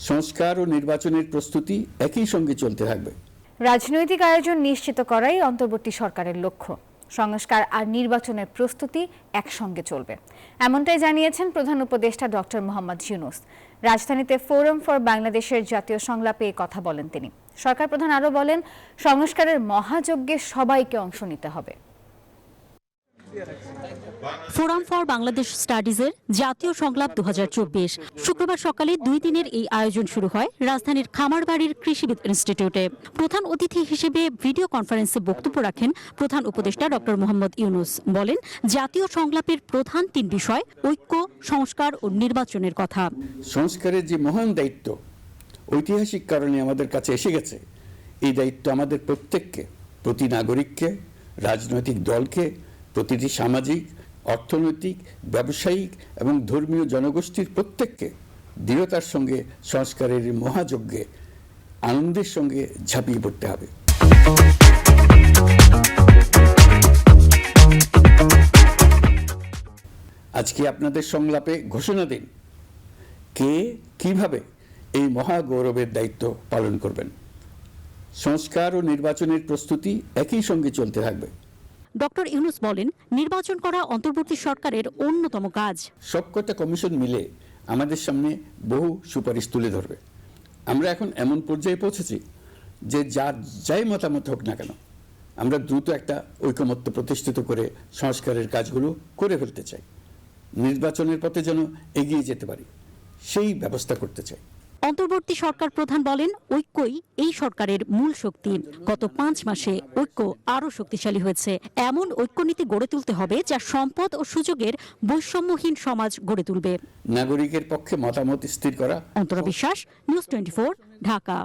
সংস্কার ও নির্বাচনের প্রস্তুতি একই সঙ্গে চলতে থাকবে। রাজনৈতিক আয়োজন নিশ্চিত করাই অন্তর্বর্তী সরকারের লক্ষ্য। সংস্কার আর নির্বাচনের প্রস্তুতি একসঙ্গে চলবে, এমনটাই জানিয়েছেন প্রধান উপদেষ্টা ডক্টর মোহাম্মদ ইউনূস। রাজধানীতে ফোরাম ফর বাংলাদেশের জাতীয় সংলাপে এই কথা বলেন তিনি। সরকার প্রধান আরও বলেন, সংস্কারের মহাযজ্ঞে সবাইকে অংশ নিতে হবে। ফোরাম ফর বাংলাদেশ স্টাডিজের জাতীয় সংলাপ 2024 শুক্রবার সকালে 2 দিনের এই আয়োজন শুরু হয় রাজধানীর খামারবাড়ির কৃষিবিদ ইনস্টিটিউটে। প্রধান অতিথি হিসেবে ভিডিও কনফারেন্সে বক্তব্য রাখেন প্রধান উপদেষ্টা ডক্টর মোহাম্মদ ইউনূস। বলেন, জাতীয় সংলাপের প্রধান 3 বিষয় ঐক্য, সংস্কার ও নির্বাচনের কথা। সংস্কারের যে মহান দায়িত্ব ঐতিহাসিক কারণে আমাদের কাছে এসে গেছে, এই দায়িত্ব আমাদের প্রত্যেককে, প্রতি নাগরিককে, রাজনৈতিক দলকে, প্রতিটি সামাজিক, অর্থনৈতিক, ব্যবসায়িক এবং ধর্মীয় জনগোষ্ঠীর প্রত্যেককে দৃঢ়তার সঙ্গে সংস্কারের মহাযজ্ঞে আনন্দের সঙ্গে ঝাঁপিয়ে পড়তে হবে। আজকে আপনাদের সংলাপে ঘোষণা দিন কে কিভাবে এই মহাগৌরবের দায়িত্ব পালন করবেন। সংস্কার ও নির্বাচনের প্রস্তুতি একই সঙ্গে চলতে থাকবে। ডক্টর ইউনূস বলেন, নির্বাচন করা অন্তর্বর্তী সরকারের অন্যতম কাজ। সবকটা কমিশন মিলে আমাদের সামনে বহু সুপারিশ তুলে ধরবে। আমরা এখন এমন পর্যায়ে পৌঁছেছি যে যাই মতামত হোক না কেন, আমরা দ্রুত একটা ঐকমত্য প্রতিষ্ঠিত করে সংস্কারের কাজগুলো করে ফেলতে চাই। নির্বাচনের পথে যেন এগিয়ে যেতে পারি, সেই ব্যবস্থা করতে চাই। অন্তর্বর্তী সরকার প্রধান বলেন, ঐক্যই এই সরকারের মূল শক্তি। গত 5 মাসে ঐক্য আরও শক্তিশালী হয়েছে। এমন ঐক্যনীতি গড়ে তুলতে হবে যা সম্পদ ও সুযোগের বৈষম্যহীন সমাজ গড়ে তুলবে। নাগরিকের পক্ষে মতামত স্থির করা। অন্তরা বিশ্বাস, নিউজ 24, ঢাকা।